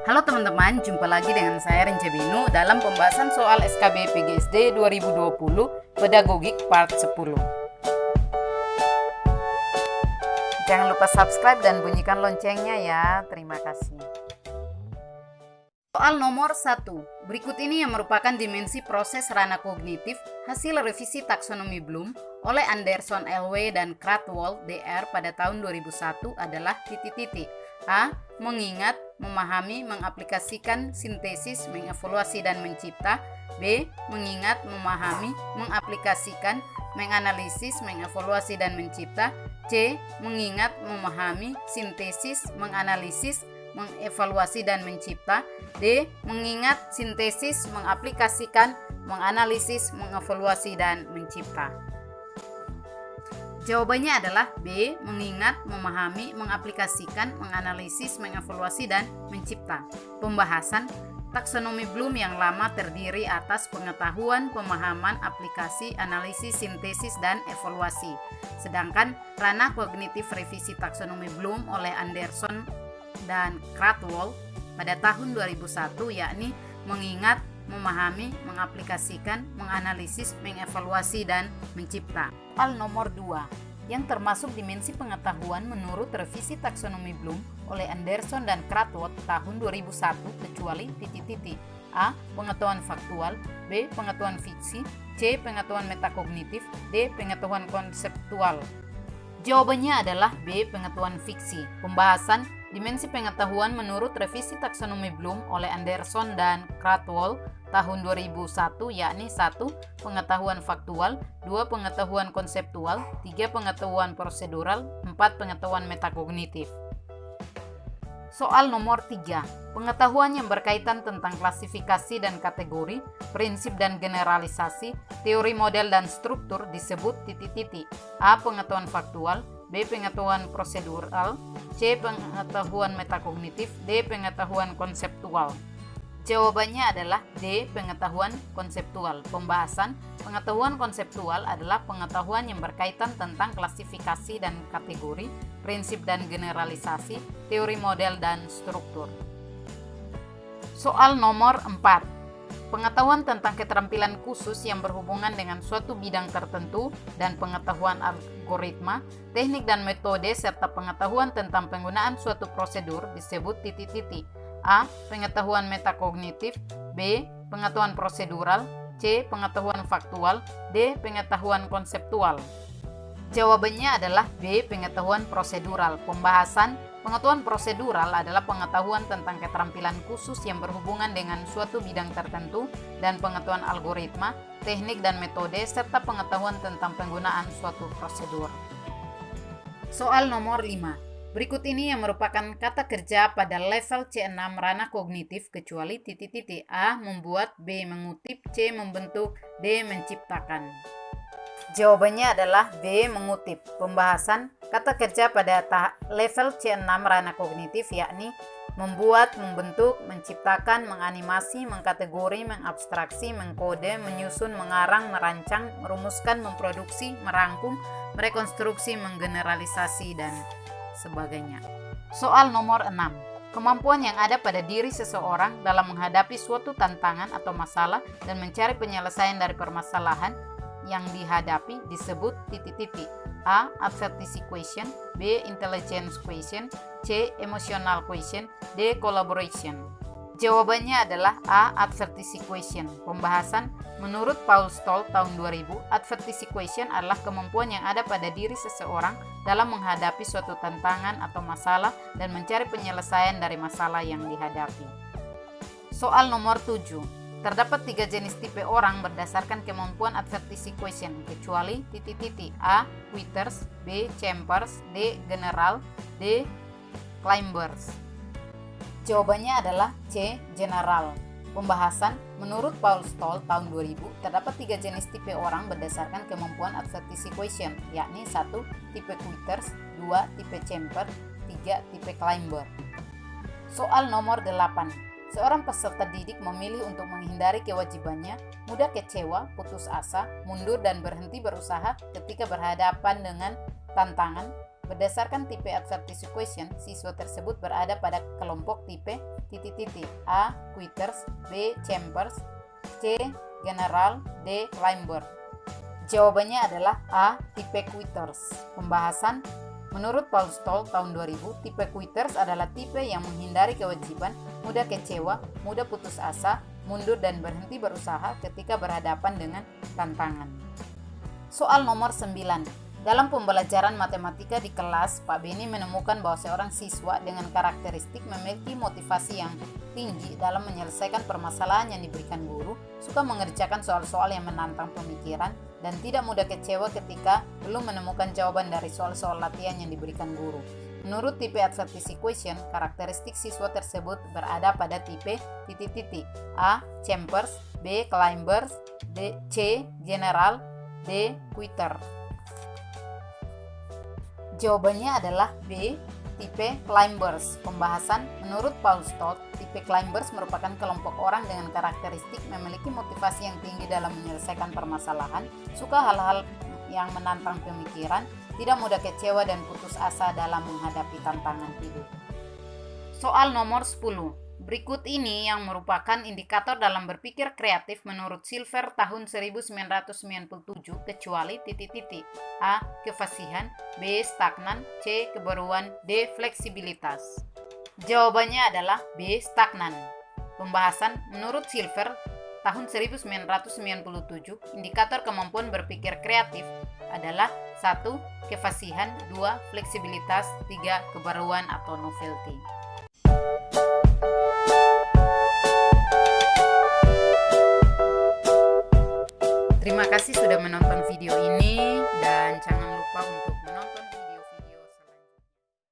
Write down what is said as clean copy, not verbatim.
Halo teman-teman, jumpa lagi dengan saya Rence Binu dalam pembahasan soal SKB PGSD 2020 Pedagogik Part 10. Jangan lupa subscribe dan bunyikan loncengnya ya. Terima kasih. Soal nomor 1. Berikut ini yang merupakan dimensi proses ranah kognitif hasil revisi taksonomi Bloom oleh Anderson LW dan Krathwohl DR pada tahun 2001 adalah A. Mengingat, memahami, mengaplikasikan, sintesis, mengevaluasi dan mencipta. B. Mengingat, memahami, mengaplikasikan, menganalisis, mengevaluasi dan mencipta. C. Mengingat, memahami, sintesis, menganalisis, mengevaluasi dan mencipta. D. Mengingat, sintesis, mengaplikasikan, menganalisis, mengevaluasi dan mencipta. Jawabannya adalah B. Mengingat, memahami, mengaplikasikan, menganalisis, mengevaluasi dan mencipta. Pembahasan taksonomi Bloom yang lama terdiri atas pengetahuan, pemahaman, aplikasi, analisis, sintesis, dan evaluasi. Sedangkan ranah kognitif revisi taksonomi Bloom oleh Anderson dan Krathwohl pada tahun 2001 yakni mengingat, memahami, mengaplikasikan, menganalisis, mengevaluasi, dan mencipta. Soal nomor 2 yang termasuk dimensi pengetahuan menurut revisi taksonomi Bloom oleh Anderson dan Krathwohl tahun 2001 kecuali A. Pengetahuan faktual, B. Pengetahuan fiksi, C. Pengetahuan metakognitif, D. Pengetahuan konseptual. Jawabannya adalah B. Pengetahuan fiksi. Pembahasan dimensi pengetahuan menurut revisi taksonomi Bloom oleh Anderson dan Krathwohl tahun 2001 yakni 1. Pengetahuan faktual, 2. Pengetahuan konseptual, 3. Pengetahuan prosedural, 4. Pengetahuan metakognitif. Soal nomor 3. Pengetahuan yang berkaitan tentang klasifikasi dan kategori, prinsip dan generalisasi, teori model dan struktur disebut A. Pengetahuan faktual, B. Pengetahuan prosedural, C. Pengetahuan metakognitif, D. Pengetahuan konseptual. Jawabannya adalah D. Pengetahuan konseptual. Pembahasan pengetahuan konseptual adalah pengetahuan yang berkaitan tentang klasifikasi dan kategori, prinsip dan generalisasi, teori model dan struktur. Soal nomor 4. Pengetahuan tentang keterampilan khusus yang berhubungan dengan suatu bidang tertentu dan pengetahuan algoritma, teknik dan metode serta pengetahuan tentang penggunaan suatu prosedur disebut A. Pengetahuan metakognitif, B. Pengetahuan prosedural, C. Pengetahuan faktual, D. Pengetahuan konseptual. Jawabannya adalah B. Pengetahuan prosedural. Pembahasan pengetahuan prosedural adalah pengetahuan tentang keterampilan khusus yang berhubungan dengan suatu bidang tertentu dan pengetahuan algoritma, teknik dan metode serta pengetahuan tentang penggunaan suatu prosedur. Soal nomor 5. Berikut ini yang merupakan kata kerja pada level C6 ranah kognitif kecuali A. Membuat, B. Mengutip, C. Membentuk, D. Menciptakan. Jawabannya adalah B. Mengutip. Pembahasan kata kerja pada level C6 ranah kognitif yakni membuat, membentuk, menciptakan, menganimasi, mengkategori, mengabstraksi, mengkode, menyusun, mengarang, merancang, merumuskan, memproduksi, merangkum, merekonstruksi, menggeneralisasi, dan sebagainya. Soal nomor 6. Kemampuan yang ada pada diri seseorang dalam menghadapi suatu tantangan atau masalah dan mencari penyelesaian dari permasalahan yang dihadapi disebut A. Adversity question, B. Intelligence question, C. Emotional question, D. Collaboration. Jawabannya adalah A. Adversity question. Pembahasan menurut Paul Stoll tahun 2000, adversity question adalah kemampuan yang ada pada diri seseorang dalam menghadapi suatu tantangan atau masalah dan mencari penyelesaian dari masalah yang dihadapi. Soal nomor 7. Terdapat 3 jenis tipe orang berdasarkan kemampuan adversity question kecuali A. Quitters, B. Campers, D. General, D. Climbers. Jawabannya adalah C. General. Pembahasan menurut Paul Stoll tahun 2000 terdapat 3 jenis tipe orang berdasarkan kemampuan adversity question yakni 1. Tipe quitters, 2. Tipe camper, 3. Tipe climber. Soal nomor 8. Seorang peserta didik memilih untuk menghindari kewajibannya, mudah kecewa, putus asa, mundur dan berhenti berusaha ketika berhadapan dengan tantangan, Berdasarkan tipe advertising question, siswa tersebut berada pada kelompok tipe A. Quitters, B. Chambers, C. General, D. Climber. Jawabannya adalah A. Tipe Quitters. Pembahasan. Menurut Paul Stoll tahun 2000, tipe Quitters adalah tipe yang menghindari kewajiban, mudah kecewa, mudah putus asa, mundur dan berhenti berusaha ketika berhadapan dengan tantangan. Soal nomor 9. Dalam pembelajaran matematika di kelas, Pak Beni menemukan bahwa seorang siswa dengan karakteristik memiliki motivasi yang tinggi dalam menyelesaikan permasalahan yang diberikan guru, suka mengerjakan soal-soal yang menantang pemikiran, dan tidak mudah kecewa ketika belum menemukan jawaban dari soal-soal latihan yang diberikan guru. Menurut tipe advertising question, karakteristik siswa tersebut berada pada tipe A. Chambers, B. Climbers, C. General, D. Quitter. Jawabannya adalah B. Tipe Climbers. Pembahasan. Menurut Paul Stoll, tipe Climbers merupakan kelompok orang dengan karakteristik memiliki motivasi yang tinggi dalam menyelesaikan permasalahan, suka hal-hal yang menantang pemikiran, tidak mudah kecewa dan putus asa dalam menghadapi tantangan hidup. Soal nomor 10. Berikut ini yang merupakan indikator dalam berpikir kreatif menurut Silver tahun 1997 kecuali A. Kefasihan, B. Stagnan, C. Kebaruan, D. Fleksibilitas. Jawabannya adalah B. Stagnan. Pembahasan. Menurut Silver tahun 1997, indikator kemampuan berpikir kreatif adalah 1. Kefasihan, 2. Fleksibilitas, 3. Kebaruan atau novelty. Terima kasih sudah menonton video ini.